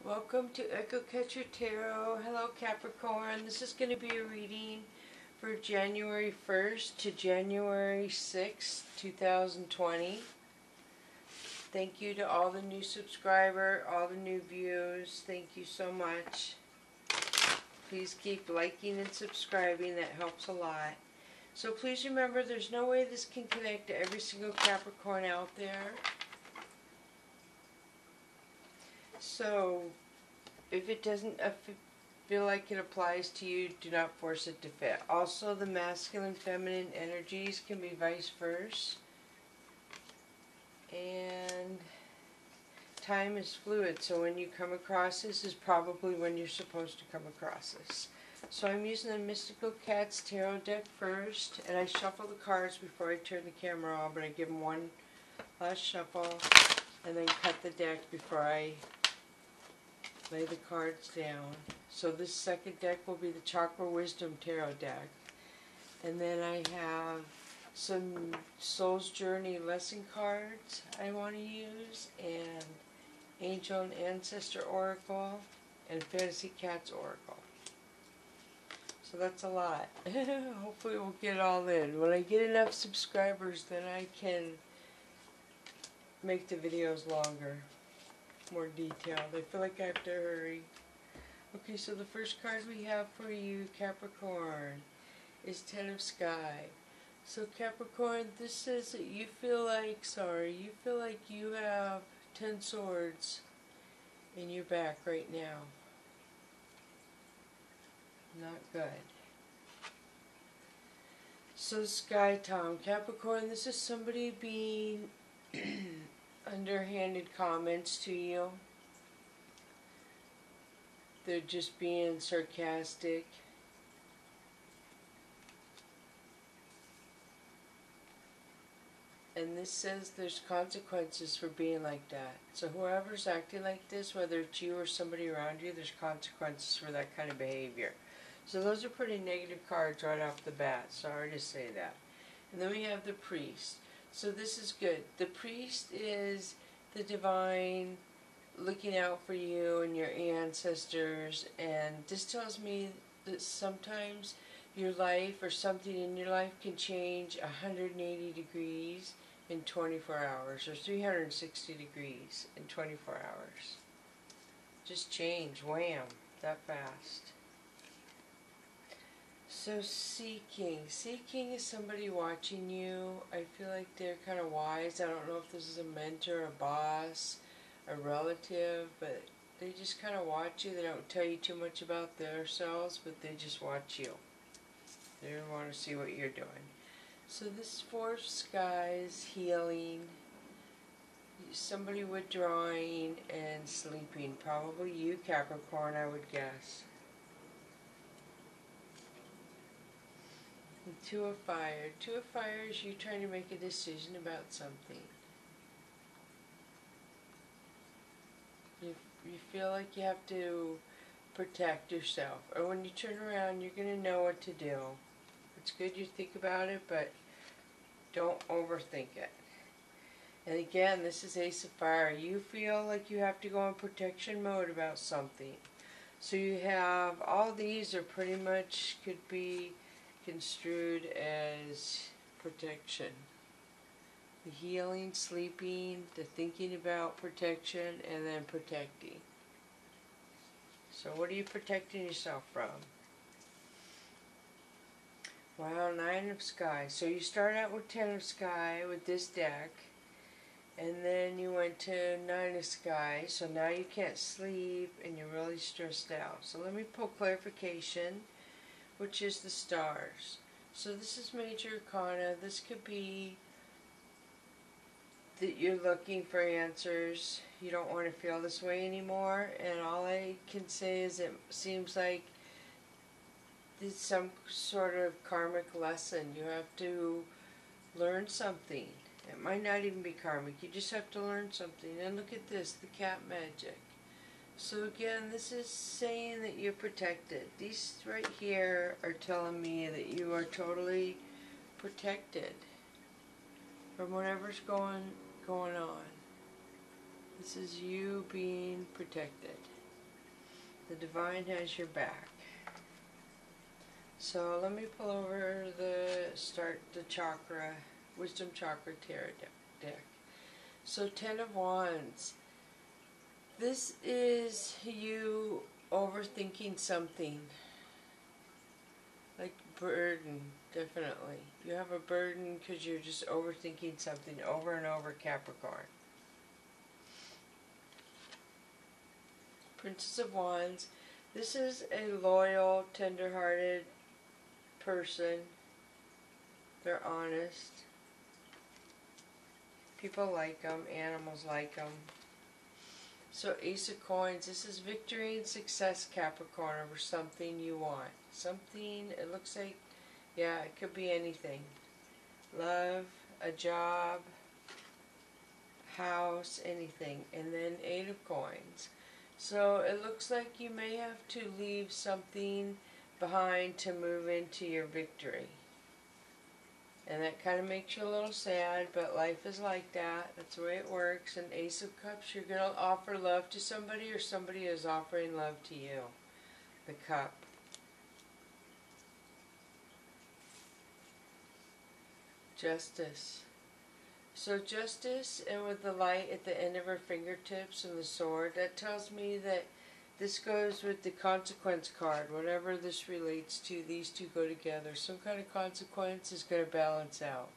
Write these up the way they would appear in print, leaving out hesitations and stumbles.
Welcome to Echo Catcher Tarot. Hello Capricorn. This is going to be a reading for January 1st to January 6th, 2020. Thank you to all the new subscribers, all the new views. Thank you so much. Please keep liking and subscribing. That helps a lot. So please remember, there's no way this can connect to every single Capricorn out there. So, if it doesn't feel like it applies to you, do not force it to fit. Also, the masculine feminine energies can be vice versa. And time is fluid, so when you come across this is probably when you're supposed to come across this. So I'm using the Mystical Cats Tarot deck first, and I shuffle the cards before I turn the camera on, but I give them one last shuffle and then cut the deck before I lay the cards down. So this second deck will be the Chakra Wisdom Tarot deck. And then I have some Soul's Journey lesson cards I want to use, and Angel and Ancestor Oracle, and Fantasy Cats Oracle. So that's a lot. Hopefully we'll get it all in. When I get enough subscribers, then I can make the videos longer, more detailed. I feel like I have to hurry. Okay, so the first card we have for you, Capricorn, is Ten of Sky. So Capricorn, this says that you feel like, you have 10 swords in your back right now. Not good. So Sky Tom, Capricorn, this is somebody being underhanded comments to you. They're just being sarcastic. And this says there's consequences for being like that. So whoever's acting like this, whether it's you or somebody around you, there's consequences for that kind of behavior. So those are pretty negative cards right off the bat. Sorry to say that. And then we have the Priest. So this is good. The Priest is the divine looking out for you and your ancestors. And this tells me that sometimes your life or something in your life can change 180 degrees in 24 hours or 360 degrees in 24 hours. Just change, wham, that fast. So seeking is somebody watching you. I feel like they're kind of wise. I don't know if this is a mentor, a boss, a relative, but they just kind of watch you. They don't tell you too much about themselves, but they just watch you. They want to see what you're doing. So this Four of Skies, healing, somebody withdrawing and sleeping. Probably you, Capricorn, I would guess. And Two of Fire. Two of Fire is you trying to make a decision about something. You feel like you have to protect yourself. Or when you turn around, you're going to know what to do. It's good you think about it, but don't overthink it. And again, this is Ace of Fire. You feel like you have to go in protection mode about something. So you have, all these are pretty much, could be construed as protection. The healing, sleeping, the thinking about protection, and then protecting. So what are you protecting yourself from? Wow, Nine of Sky. So you start out with Ten of Sky with this deck, and then you went to Nine of Sky, so now you can't sleep and you're really stressed out. So let me pull clarification, which is the stars. So this is Major Arcana. This could be that you're looking for answers. You don't want to feel this way anymore, and all I can say is it seems like it's some sort of karmic lesson. You have to learn something. It might not even be karmic. You just have to learn something. And look at this, the cat magic. So again, this is saying that you're protected. These right here are telling me that you are totally protected from whatever's going on. This is you being protected. The divine has your back. So let me pull over the chakra, wisdom chakra tarot deck. So 10 of Wands. This is you overthinking something. Like burden, definitely. You have a burden because you're just overthinking something over and over, Capricorn. Princess of Wands. This is a loyal, tender-hearted person. They're honest. People like them. Animals like them. So Ace of Coins. This is victory and success, Capricorn, over something you want. Something, it looks like, yeah, it could be anything. Love, a job, house, anything. And then 8 of Coins. So it looks like you may have to leave something behind to move into your victory. And that kind of makes you a little sad, but life is like that. That's the way it works. And Ace of Cups, you're going to offer love to somebody, or somebody is offering love to you. The Cup. Justice. So Justice, and with the light at the end of her fingertips and the sword, that tells me that this goes with the consequence card. Whatever this relates to, these two go together. Some kind of consequence is going to balance out.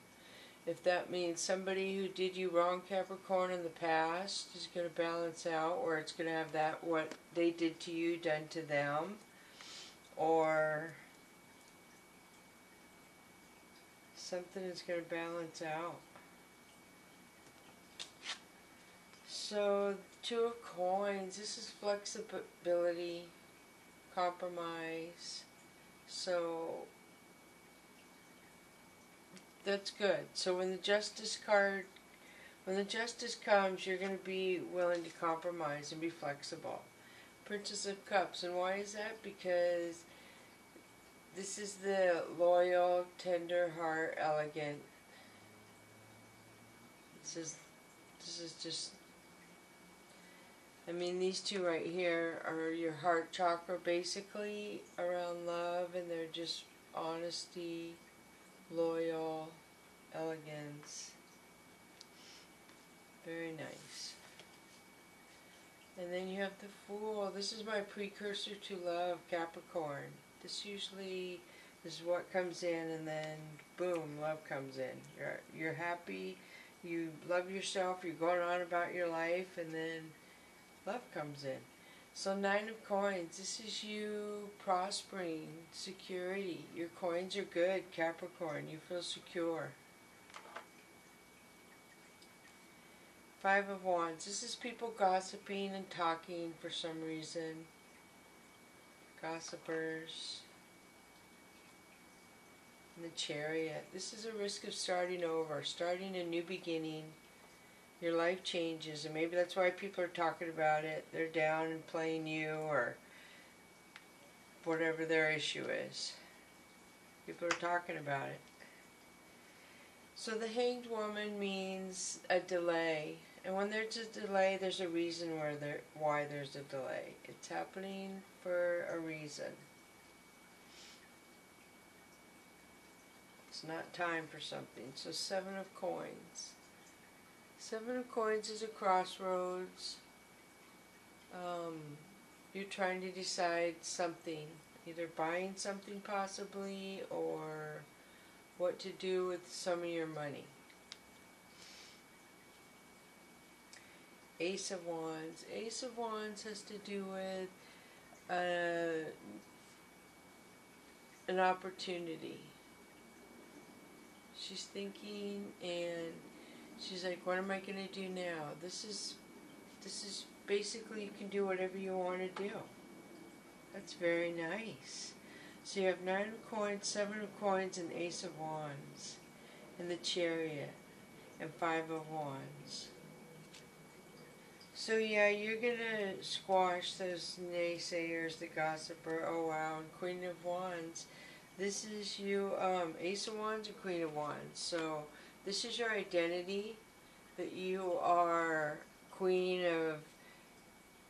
If that means somebody who did you wrong, Capricorn, in the past is going to balance out, or it's going to have that, what they did to you, done to them, or something is going to balance out. So, 2 of Coins, this is flexibility, compromise, so that's good. So when the Justice card, when the Justice comes, you're going to be willing to compromise and be flexible. Princess of Cups, and why is that? Because this is the loyal, tender heart, elegant. This is just, I mean, these two right here are your heart chakra, basically, around love, and they're just honesty, loyal, elegance. Very nice. And then you have the Fool. This is my precursor to love, Capricorn. This usually is what comes in, and then boom, love comes in. You're happy, you love yourself, you're going on about your life, and then love comes in. So 9 of Coins, this is you prospering, security. Your coins are good, Capricorn. You feel secure. 5 of Wands, this is people gossiping and talking for some reason. Gossipers. And the Chariot, this is a risk of starting over, starting a new beginning. Your life changes, and maybe that's why people are talking about it. They're down and playing you, or whatever their issue is. People are talking about it. So the Hanged Woman means a delay. And when there's a delay, there's a reason why there's a delay. It's happening for a reason. It's not time for something. So 7 of Coins. 7 of Coins is a crossroads. You're trying to decide something. Either buying something possibly, or what to do with some of your money. Ace of Wands. Ace of Wands has to do with an opportunity. She's thinking, and she's like, what am I going to do now? This is basically, you can do whatever you want to do. That's very nice. So you have 9 of Coins, 7 of Coins, and Ace of Wands. And the Chariot. And 5 of Wands. So yeah, you're going to squash those naysayers, the gossiper. Oh wow, and Queen of Wands. This is you, Ace of Wands and Queen of Wands. So this is your identity, that you are queen of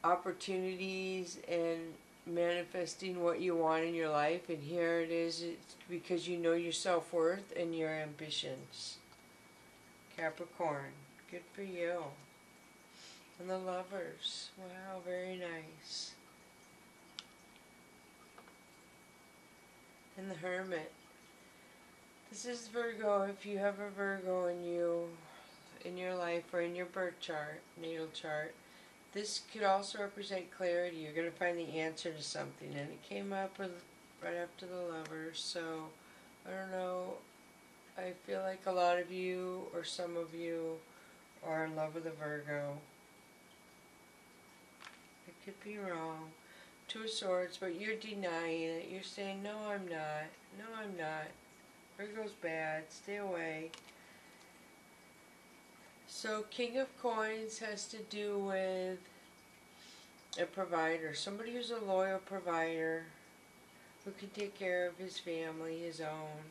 opportunities and manifesting what you want in your life, and here it is. It's because you know your self-worth and your ambitions. Capricorn, good for you. And the Lovers, wow, very nice. And the Hermit. This is Virgo. If you have a Virgo in your life or in your birth chart, natal chart, this could also represent clarity. You're going to find the answer to something. And it came up right after the Lovers. So, I don't know. I feel like a lot of you or some of you are in love with a Virgo. I could be wrong. Two of Swords, but you're denying it. You're saying, no, I'm not. No, I'm not. Virgo's bad. Stay away. So, King of Coins has to do with a provider. Somebody who's a loyal provider who can take care of his family, his own.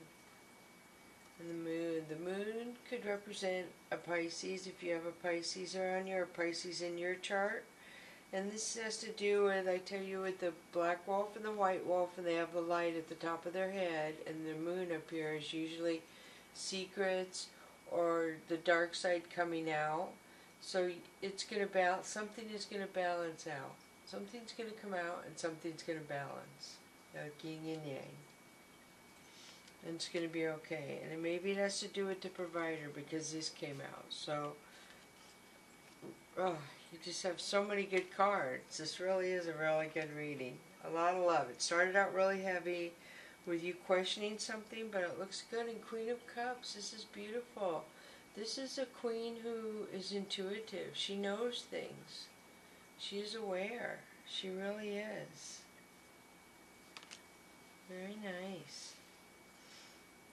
And the Moon. The Moon could represent a Pisces if you have a Pisces around you or a Pisces in your chart. And this has to do with, I tell you, with the black wolf and the white wolf, and they have the light at the top of their head, and the moon up here is usually secrets or the dark side coming out. So it's going to balance, something is going to balance out. Something's going to come out and something's going to balance. Like yin and yang. And it's going to be okay. And maybe it has to do with the provider because this came out. So, oh, you just have so many good cards. This really is a really good reading. A lot of love. It started out really heavy with you questioning something, but it looks good. And Queen of Cups, this is beautiful. This is a queen who is intuitive. She knows things. She is aware. She really is. Very nice.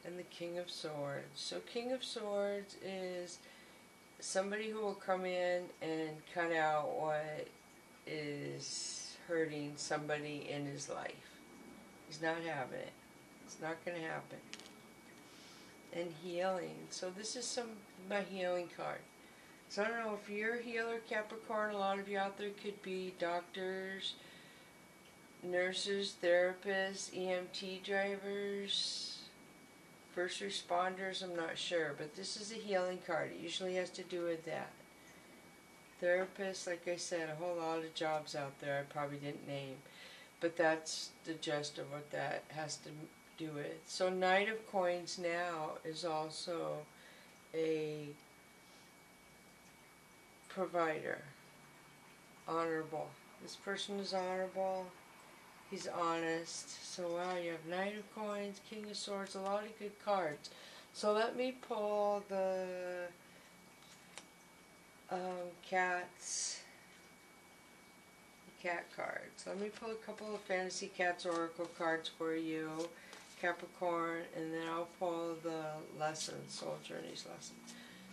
And the King of Swords. So King of Swords is somebody who will come in and cut out what is hurting somebody in his life. He's not having it. It's not going to happen. And healing. So this is my healing card. So I don't know if you're a healer, Capricorn. A lot of you out there could be doctors, nurses, therapists, EMT drivers, first responders, I'm not sure. But this is a healing card. It usually has to do with that. Therapists, like I said, a whole lot of jobs out there I probably didn't name. But that's the gist of what that has to do with. So Knight of Coins now is also a provider. Honorable. This person is honorable. He's honest. So wow, you have Knight of Coins, King of Swords, a lot of good cards. So let me pull the cats. Cat cards. Let me pull a couple of Fantasy Cats Oracle cards for you, Capricorn, and then I'll pull the lesson, Soul Journey's lesson.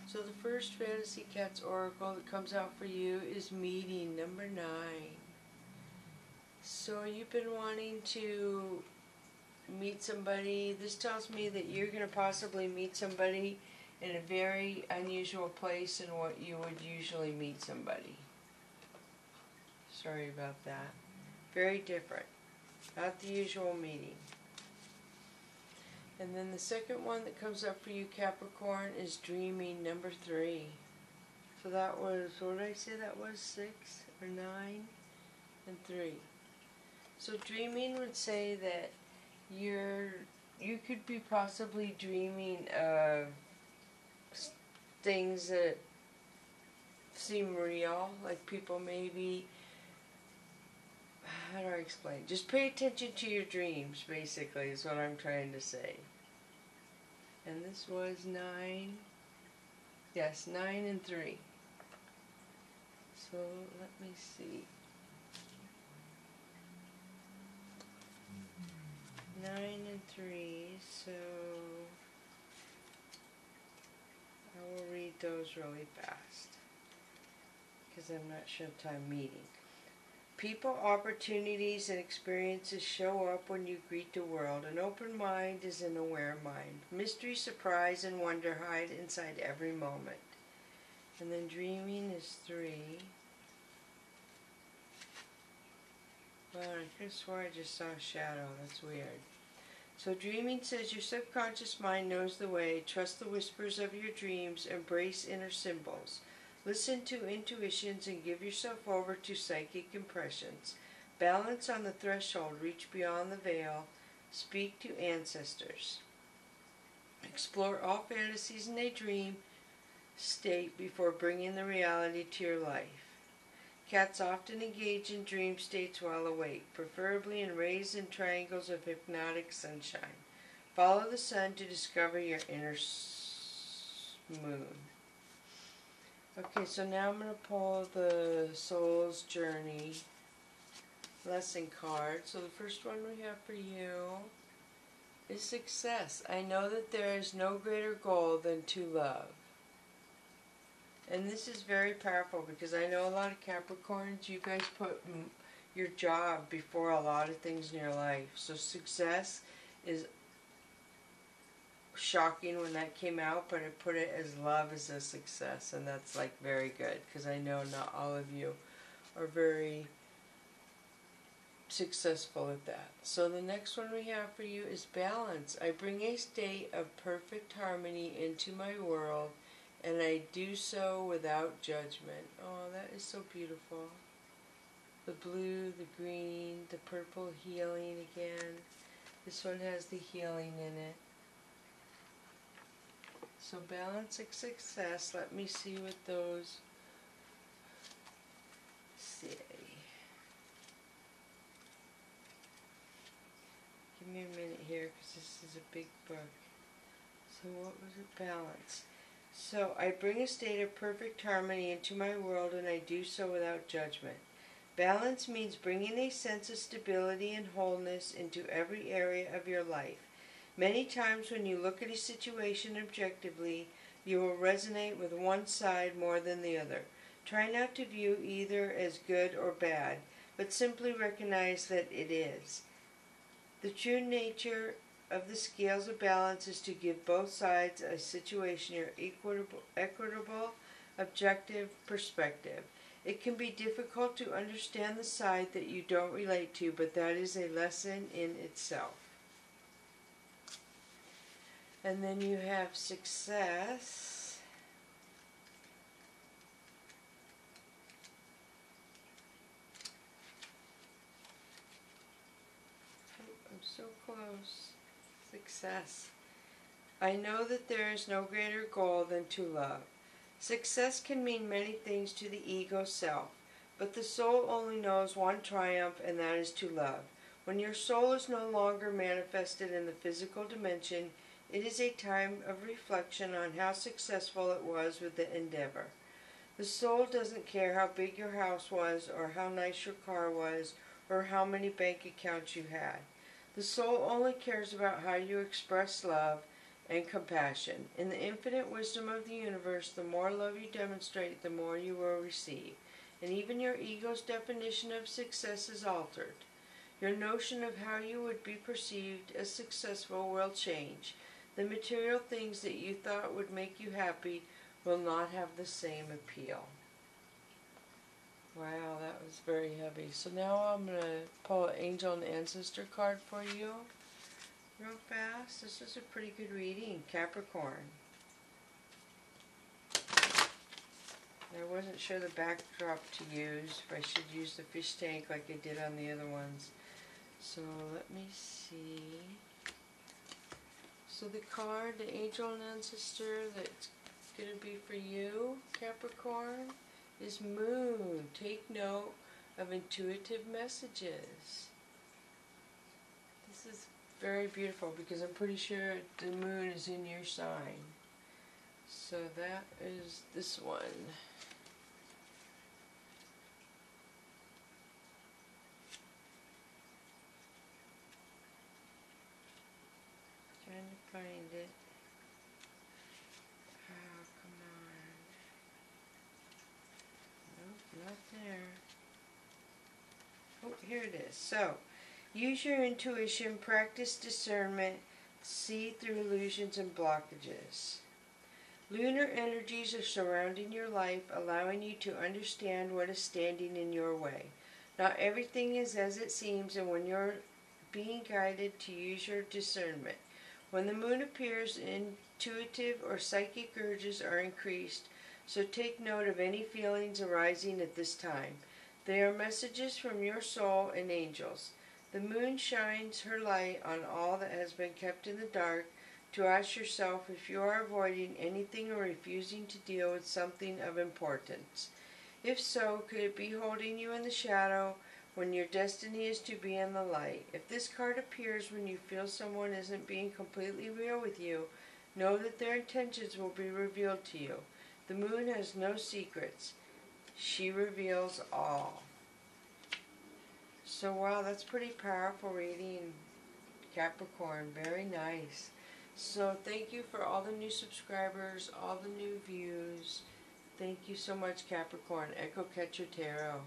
So the first Fantasy Cats Oracle that comes out for you is meeting number 9. So you've been wanting to meet somebody. This tells me that you're going to possibly meet somebody in a very unusual place than what you would usually meet somebody. Sorry about that. Very different. Not the usual meeting. And then the second one that comes up for you, Capricorn, is dreaming, number 3. So that was, what did I say that was? 6 or 9 and 3. So dreaming would say that you could be possibly dreaming of things that seem real, like people maybe, how do I explain? Just pay attention to your dreams, basically, is what I'm trying to say. And this was 9. Yes, 9 and 3. So let me see. 9 and 3, so I will read those really fast because I'm not sure if I'm meeting. People, opportunities, and experiences show up when you greet the world. An open mind is an aware mind. Mystery, surprise, and wonder hide inside every moment. And then dreaming is 3. Wow, I could have swore I just saw a shadow. That's weird. So dreaming says your subconscious mind knows the way. Trust the whispers of your dreams. Embrace inner symbols. Listen to intuitions and give yourself over to psychic impressions. Balance on the threshold. Reach beyond the veil. Speak to ancestors. Explore all fantasies in a dream state before bringing the reality to your life. Cats often engage in dream states while awake, preferably in rays and triangles of hypnotic sunshine. Follow the sun to discover your inner moon. Okay, so now I'm going to pull the Soul's Journey lesson card. So the first one we have for you is success. I know that there is no greater goal than to love. And this is very powerful because I know a lot of Capricorns, you guys put your job before a lot of things in your life. So success is shocking when that came out, but I put it as love as a success. And that's like very good because I know not all of you are very successful at that. So the next one we have for you is balance. I bring a state of perfect harmony into my world, and I do so without judgment. Oh, that is so beautiful. The blue, the green, the purple, healing again. This one has the healing in it. So balance and success. Let me see what those say. Give me a minute here because this is a big book. So what was it? Balance. So I bring a state of perfect harmony into my world, and I do so without judgment. Balance means bringing a sense of stability and wholeness into every area of your life. Many times when you look at a situation objectively, you will resonate with one side more than the other. Try not to view either as good or bad, but simply recognize that it is. The true nature of the scales of balance is to give both sides a situation your equitable, objective perspective. It can be difficult to understand the side that you don't relate to, but that is a lesson in itself. And then you have success. I'm so close. Success. I know that there is no greater goal than to love. Success can mean many things to the ego self, but the soul only knows one triumph, and that is to love. When your soul is no longer manifested in the physical dimension, it is a time of reflection on how successful it was with the endeavor. The soul doesn't care how big your house was, or how nice your car was, or how many bank accounts you had. The soul only cares about how you express love and compassion. In the infinite wisdom of the universe, the more love you demonstrate, the more you will receive. And even your ego's definition of success is altered. Your notion of how you would be perceived as successful will change. The material things that you thought would make you happy will not have the same appeal. Wow, that was very heavy. So now I'm going to pull an angel and ancestor card for you real fast. This is a pretty good reading, Capricorn. I wasn't sure the backdrop to use, if I should use the fish tank like I did on the other ones. So let me see. So the card, the angel and ancestor that's going to be for you, Capricorn, is Moon. Take note of intuitive messages. This is very beautiful because I'm pretty sure the moon is in your sign. So that is this one. Trying to find it. Oh, come on. Nope, not there. Oh, here it is. So, use your intuition, practice discernment, see through illusions and blockages. Lunar energies are surrounding your life, allowing you to understand what is standing in your way. Not everything is as it seems, and when you're being guided to use your discernment. When the moon appears, intuitive or psychic urges are increased, so take note of any feelings arising at this time. They are messages from your soul and angels. The moon shines her light on all that has been kept in the dark, to ask yourself if you are avoiding anything or refusing to deal with something of importance. If so, could it be holding you in the shadow when your destiny is to be in the light? If this card appears when you feel someone isn't being completely real with you, know that their intentions will be revealed to you. The moon has no secrets. She reveals all. So wow, that's pretty powerful reading, Capricorn. Very nice. So thank you for all the new subscribers, all the new views. Thank you so much, Capricorn. Echo Catcher Tarot.